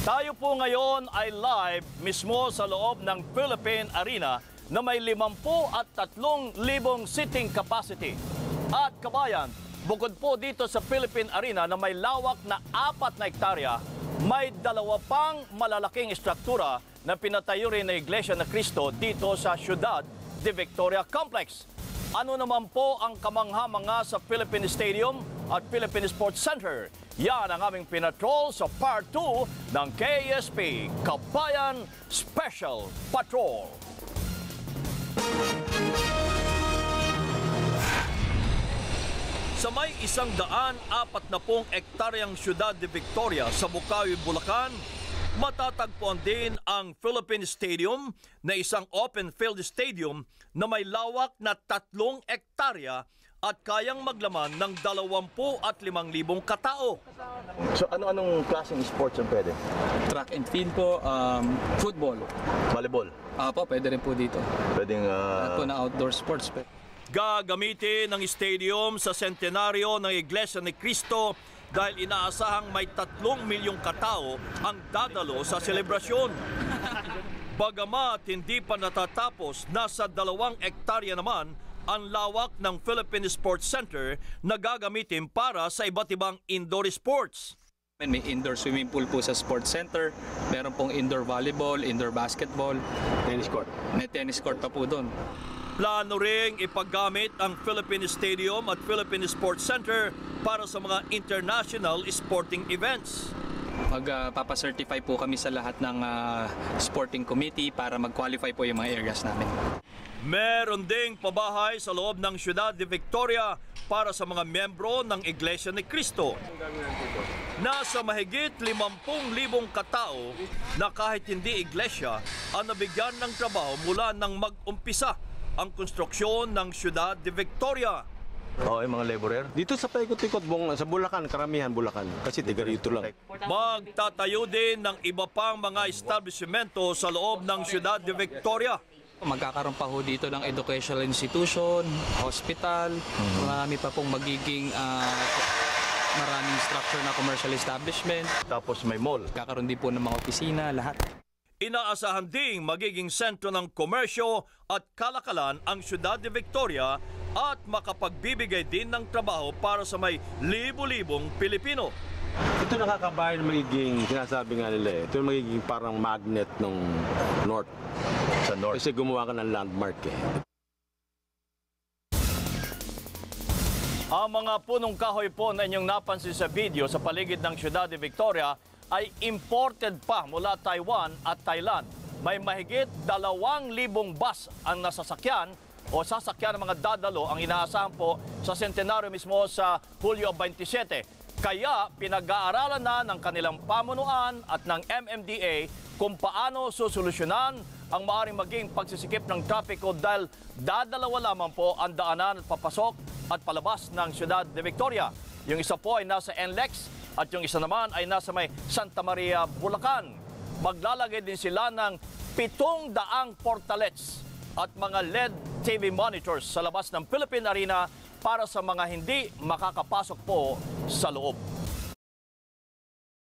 Tayo po ngayon ay live mismo sa loob ng Philippine Arena na may 53,000 seating capacity. At kabayan, bukod po dito sa Philippine Arena na may lawak na 4 na hektarya, may 2 pang malalaking estruktura na pinatayo rin na Iglesia ni Cristo dito sa Ciudad de Victoria Complex. Ano naman po ang kamangha-mangha sa Philippine Stadium at Philippine Sports Center? Yan ang aming pinatrol sa Part 2 ng KSP Kabayan Special Patrol. Sa may 140 hektaryang Ciudad de Victoria sa Bukawi, Bulacan, matatagpuan din ang Philippine Stadium na isang open-field stadium na may lawak na 3 hektarya at kayang maglaman ng 25,000 katao. So ano-anong klaseng sports ang pwede? Track and field po, football. Volleyball? Po, pwede rin po dito. Pwedeng... At po na outdoor sports. Gagamitin ng stadium sa sentenaryo ng Iglesia ni Cristo dahil inaasahang may 3 milyong katao ang dadalo sa selebrasyon. Bagamat hindi pa natatapos, nasa 2 hektarya naman ang lawak ng Philippine Sports Center na gagamitin para sa iba't ibang indoor sports. May indoor swimming pool po sa sports center, meron pong indoor volleyball, indoor basketball, tennis court. May tennis court pa po doon. Plano ring ipaggamit ang Philippine Stadium at Philippine Sports Center para sa mga international sporting events. Magpapacertify po kami sa lahat ng sporting committee para mag-qualify po yung mga areas namin. Meron ding pabahay sa loob ng Ciudad de Victoria para sa mga miyembro ng Iglesia ni Cristo. Nasa mahigit 50,000 katao na kahit hindi iglesia ang nabigyan ng trabaho mula nang mag-umpisa ang konstruksyon ng Ciudad de Victoria. Oo, yung mga laborer. Dito sa paikot-ikot sa Bulacan, karamihan Bulacan. Kasi tiga rito lang. Magtatayo din ng iba pang mga establishmento sa loob ng Ciudad de Victoria. Magkakaroon pa ho dito ng educational institution, hospital, marami pa pong magiging maraming structure na commercial establishment. Tapos may mall. Kakaroon din po ng mga opisina, lahat. Inaasahan ding magiging sentro ng komersyo at kalakalan ang Ciudad de Victoria at makapagbibigay din ng trabaho para sa may libo-libong Pilipino. Ito nakakabayan magiging, sinasabi nga nila ito magiging parang magnet ng North. Sa North. Kasi gumawa ka ng landmark Ang mga punong kahoy po na inyong napansin sa video sa paligid ng Ciudad de Victoria ay imported pa mula Taiwan at Thailand. May mahigit 2,000 bus ang nasasakyan o sasakyan ng mga dadalo ang inaasahan po sa sentenaryo mismo sa Hulyo 27. Kaya pinag-aaralan na ng kanilang pamunuan at ng MMDA kung paano susolusyonan ang maaaring maging pagsisikip ng trapiko dahil dadalawa lamang po ang daanan at papasok at palabas ng Ciudad de Victoria. Yung isa po ay nasa NLEX at yung isa naman ay nasa may Santa Maria, Bulacan. Maglalagay din sila ng 700 portalets at mga LED TV monitors sa labas ng Philippine Arena para sa mga hindi makakapasok po sa loob.